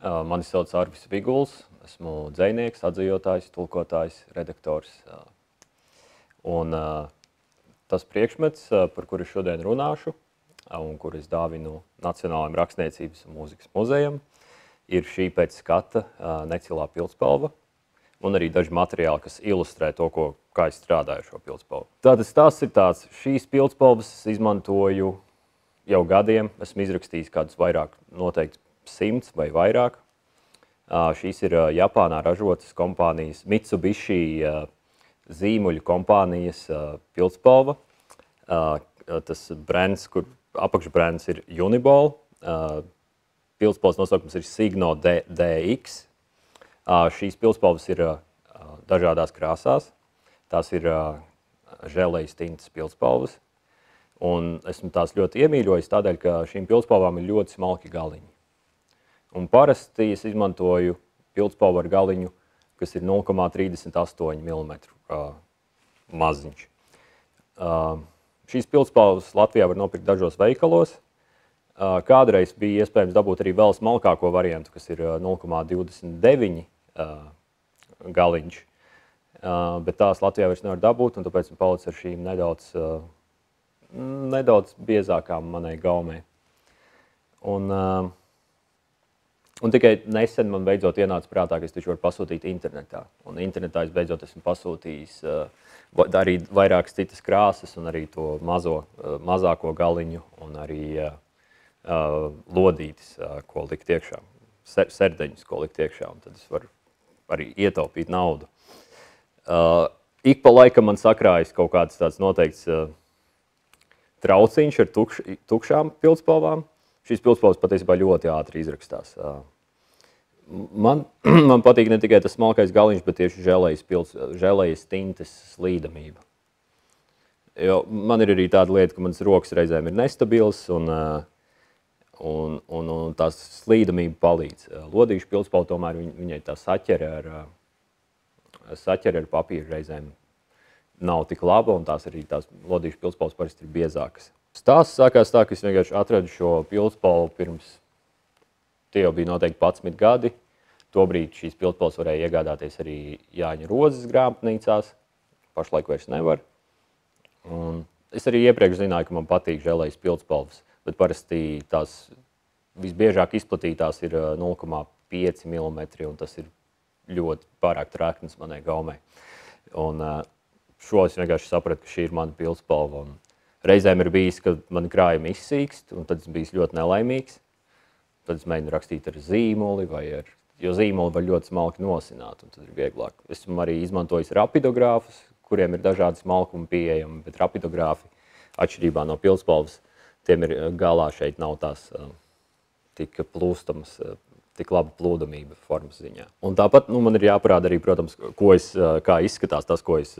Mani sauc Arvis Viguls, esmu dzejnieks, atzejotājs, tulkotājs, redaktors. Un tas priekšmets, par kuru šodien runāšu, un kur es dāvinu Nacionālajam rakstniecības un mūzikas muzejam, ir šī pēc skata necilā pildspalva, un arī daži materiāli, kas ilustrē to, kā es strādāju ar šo pildspalvu. Tātad stāsts ir tāds, šīs pildspalvas es izmantoju jau gadiem, esmu izrakstījis kādus vairāk, noteikti 100 vai vairāk. Šīs ir Japānā ražotas kompānijas Mitsubishi zīmuļu kompānijas pildspalva. Tas brands, kur apakšbrands ir Uniball. Pildspalvas nosaukums ir Signo DX. Šīs pildspalvas ir dažādās krāsās. Tās ir želejas tintas pildspalvas. Un esmu tās ļoti iemīļojis tādēļ, ka šīm pildspalvām ir ļoti smalki galiņi. Un parasti es izmantoju pildspalvu ar galiņu, kas ir 0,38 mm maziņš. Šīs pildspalvas Latvijā var nopirkt dažos veikalos. Kādreiz bija iespējams dabūt arī vēl smalkāko variantu, kas ir 0,29 galiņš. Bet tās Latvijā vairs nevar dabūt, un tāpēc man palicis ar šīm nedaudz biezākām manai gaumei. Un tikai nesen man beidzot ienāca prātā, ka es taču varu pasūtīt internetā. Un internetā es beidzot esmu pasūtījis arī vairākas citas krāsas un arī to mazāko galiņu un arī lodītis, ko likt iekšā, serdeņus, ko likt iekšā, un tad es varu arī ietaupīt naudu. Ik pa laikam man sakrājas kaut kāds tāds noteikts trauciņš ar tukšām pildspalvām. Šīs pildspalvas patiesībā ļoti ātri izrakstās. Man patīk ne tikai tas smalkais galiņš, bet tieši želejas tintes slīdamība. Jo man ir arī tāda lieta, ka manas rokas reizēm ir nestabils un tās slīdamība palīdz. Lodīšu pildspalva tomēr viņai tā saķere ar papīru reizēm nav tik laba, un tās lodīšu pildspalvas parasti ir biezākas. Stāsts sākās tā, ka es vienkārši atradu šo pildspalvu pirms, tie jau bija noteikti 11 gadi. Tobrīd šīs pildspalvas varēja iegādāties arī Jāņa Rozes grāmatnīcās, pašlaik vairs nevar. Un es arī iepriekš zināju, ka man patīk želejas pildspalvas, bet parasti tās visbiežāk izplatītās ir 0,5 mm, un tas ir ļoti pārāk trekns manai gaumei. Un šo es vienkārši sapratu, ka šī ir mana pildspalva. Reizēm ir bijis, ka mani krājumi izsīkst, un tad es biju ļoti nelaimīgs. Tad es mēģinu rakstīt ar zīmoli, jo zīmoli var ļoti smalki nosināt, un tad ir vieglāk. Esmu arī izmantojis rapidogrāfus, kuriem ir dažādi smalkumi pieejami, bet rapidogrāfi, atšķirībā no pildspalvas, tiem ir galā šeit nav tās tik plūstamas, tik laba plūdamība formas ziņā. Un tāpat man ir jāparāda arī, protams, kā izskatās tas, ko es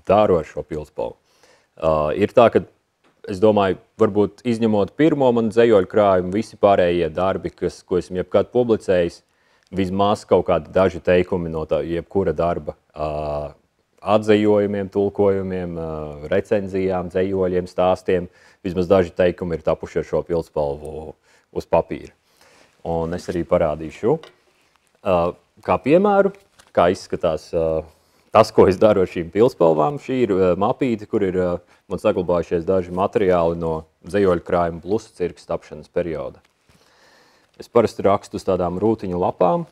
daru ar šo pildspalvu. Ir tā, ka es domāju, varbūt izņemot pirmo manu dzejoļu krājumu, visi pārējie darbi, ko esmu jebkad publicējis, vismaz kaut kādi daži teikumi no jebkura darba, atzejojumiem, tulkojumiem, recenzijām, dzejoļiem, stāstiem, vismaz daži teikumi ir tapuši ar šo pildspalvu uz papīra. Un es arī parādīšu, kā piemēru, kā izskatās tas, ko es daru ar šīm pildspalvām. Šī ir mapīte, kur ir man saglabājušies daži materiāli no dzejoļu krājuma Blusa cirkas tapšanas perioda. Es parasti rakstu uz tādām rūtiņu lapām,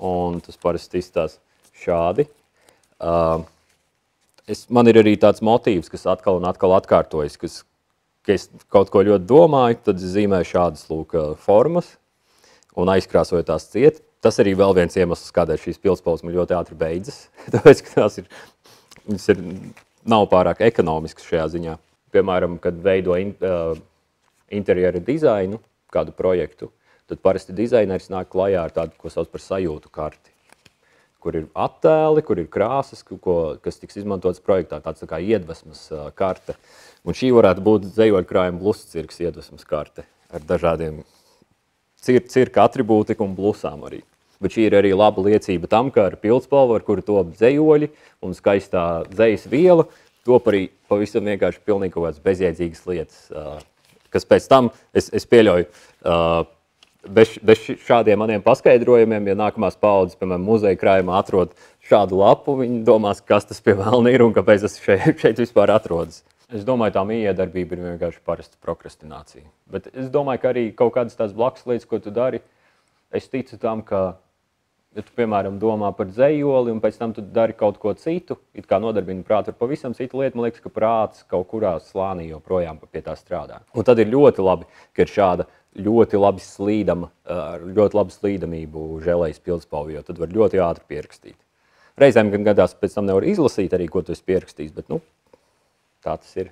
un tas parasti izstās šādi. Man ir arī tāds motīvs, kas atkal un atkal atkārtojas, ka es kaut ko ļoti domāju, tad es zīmēju šādas formas un aizkrāsoju tās ciet. Tas arī vēl viens iemesls, kādēļ šīs pildspalvas man ļoti ātri beidzas, tāpēc, ka viņas nav pārāk ekonomiskas šajā ziņā. Piemēram, kad veido interjera dizainu, kādu projektu, tad parasti dizaineris nāk klajā ar tādu, ko sauc par sajūtu karti, kur ir attēli, kur ir krāsas, kas tiks izmantotas projektā, tāds tā kā iedvesmas karte. Un šī varētu būt dzejoļu krājuma Blusa cirkas iedvesmas karte ar dažādiem cirka atribūtiku un blusām arī. Bet šī ir arī laba liecība tam, ka ar pildspalvu, ar kuru top dzejoļi un skaistā dzejas viela, top arī pavisam vienkārši pilnīgi kaut kādas bezjēdzīgas lietas, kas pēc tam, es pieļauju, bez šādiem maniem paskaidrojumiem, ja nākamās paaudzes, piemēram, muzeja krājumā atrod šādu lapu, viņi domās, kas tas pie vēlna ir un kāpēc tas šeit vispār atrodas. Es domāju, tā miedarbība ir vienkārši parasta prokrastinācija. Bet es domāju, ka arī kaut kādas tās blakus lietas, ko tu dari, es ticu tam, ka, ja tu, piemēram, domā par dzejoli un pēc tam tu dari kaut ko citu, it kā nodarbini prātu ar pavisam citu lietu, man liekas, ka prāts kaut kurā slānī joprojām pie tā strādā. Un tad ir ļoti labi, ka ir šāda ļoti labi slīdama, ar ļoti labu slīdamību želejas pildspalva, jo tad var ļoti ātri pierakstīt. Reizēm gan gadās pēc tam nevar izlasīt arī, ko tu esi pierakstījis, bet, tā tas ir.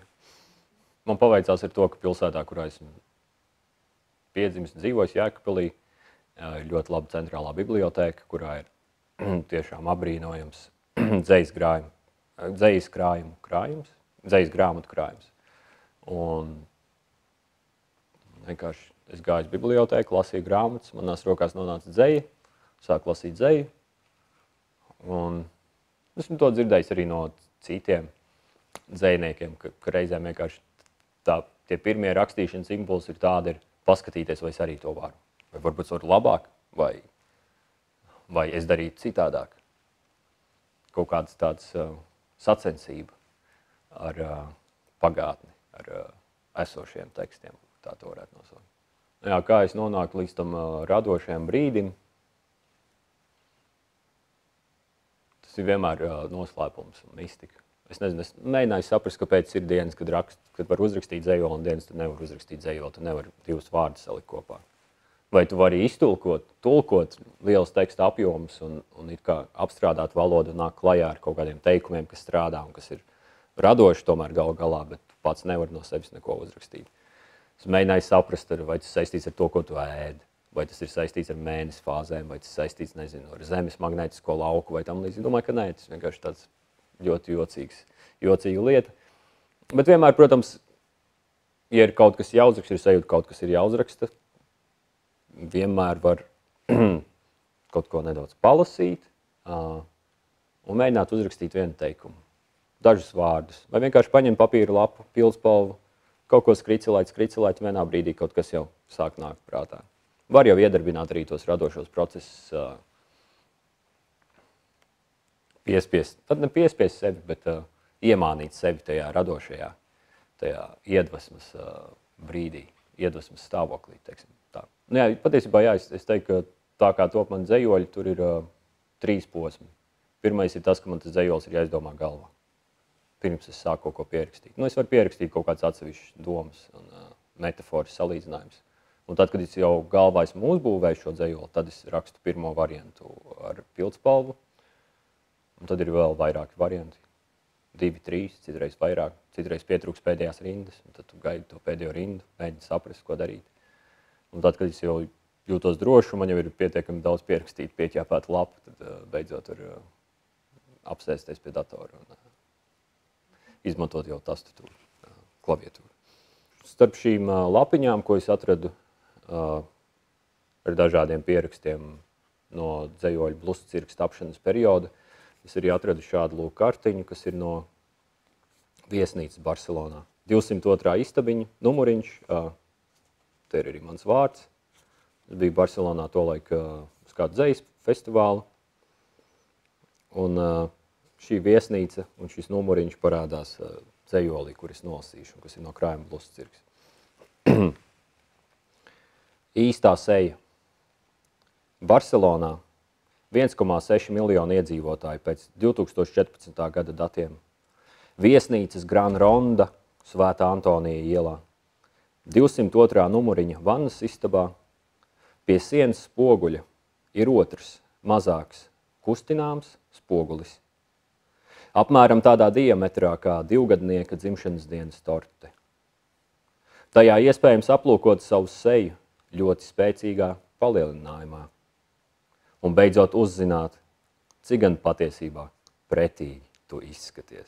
Man paveicās ar to, ka pilsētā, kurā esmu piedzimis, dzīvojis Jēkabpilī, ir ļoti laba centrālā bibliotēka, kurā ir tiešām apbrīnojams dzejas grāmatu krājums. Un vienkārši es gāju uz bibliotēku, lasīju grāmatas, manās rokās nonāca dzeja, sāku lasīt dzeju. Un esmu to dzirdējis arī no citiem dzejniekiem, ka reizēm vienkārši tie pirmie rakstīšanas impulsi ir tādi, paskatīties, vai es arī to varu. Vai varbūt es varu labāk, vai es darītu citādāk. Kaut kāds tāds sacensība ar pagātni, ar esošiem tekstiem, tā to varētu nosaukt. Jā, kā es nonāku līdz tam radošajam brīdim, tas ir vienmēr noslēpums un mistika. Es nezinu, es mēģināju saprast, kāpēc ir dienas, kad var uzrakstīt dzejoli un dienas, tad nevar uzrakstīt dzejoli, tu nevar divus vārdus salikt kopā. Vai tu vari tulkot liels teksta apjomus un it kā apstrādāt valodu un nāk klajā ar kaut kādiem teikumiem, kas strādā un kas ir radoši tomēr galu galā, bet tu pats nevar no sevis neko uzrakstīt. Es mēģināju saprast, vai tas saistīts ar to, ko tu ēd, vai tas ir saistīts ar mēnesi fāzēm, vai tas saistīts, nezinu, ar zemes magnētisko lauku vai tam līdzīgi. Domāju, ka nē, tas vienkārši tāds ļoti jocīga lieta. Bet vienmēr, protams, ja ir kaut kas jāuzraksta, ir sajūta, kaut kas ir jāuzraksta, vienmēr var kaut ko nedaudz palasīt un mēģināt uzrakstīt vienu teikumu, dažus vārdus, vai vienkārši paņemt papīra lapu, pildspalvu, kaut ko skricelēt, vienā brīdī kaut kas jau sāk nākt prātā. Var jau iedarbināt arī tos radošos procesus, piespiest, tad ne piespiest sevi, bet iemānīt sevi tajā radošajā, tajā iedvesmas brīdī, iedvesmas stāvoklī, teiksim. Jā, patiesībā, jā, es teiktu, ka tā kā top man dzejoļi, tur ir 3 posmi. Pirmais ir tas, ka man tas dzejols ir jāizdomā galvā. Pirms es sāku kaut ko pierakstīt. Es varu pierakstīt kaut kāds atsevišķs domas un metaforas salīdzinājums. Un tad, kad es jau galvā esmu uzbūvējis šo dzejoli, tad es rakstu pirmo variantu ar pildspalvu. Un tad ir vēl vairāki varianti. 2, 3, citreiz vairāk, citreiz pietrūks pēdējās rindas. Un tad tu gaidi to pēdējo rindu, mēģini saprast, ko darīt. Un tad, kad es jau jūtos droši, man jau ir pietiekami daudz pierakstīt, pieķēpētu lapu, tad beidzot var apsēsties pie datora un izmantot jau tastatūru, klaviatūru. Starp šīm lapiņām, ko es atradu ar dažādiem pierakstiem no dzejoļu bluscirks tapšanas perioda, es arī atradu šādu kartiņu, kas ir no viesnīcas Barcelonā. 202. istabiņa, numuriņš, te ir arī mans vārds. Es biju Barcelonā tolaik uz kādu dzejas festivālu. Un šī viesnīca un šis numuriņš parādās dzejolī, kur es nolasīšu, kas ir no krājuma bluscirks. Īstā seja. Barcelonā 1,6 miljonu iedzīvotāju pēc 2014. gada datiem. Viesnīcas Gran Ronda, Svētā Antonija ielā. 202. numuriņa vannas istabā. Pie sienas spoguļa ir otrs, mazāks, kustināms spogulis. Apmēram tādā diametrā kā 2-gadnieka dzimšanas dienas torte. Tajā iespējams aplūkot savu seju ļoti spēcīgā palielinājumā. Un beidzot uzzināt, cik gan patiesībā pretīgi tu izskaties.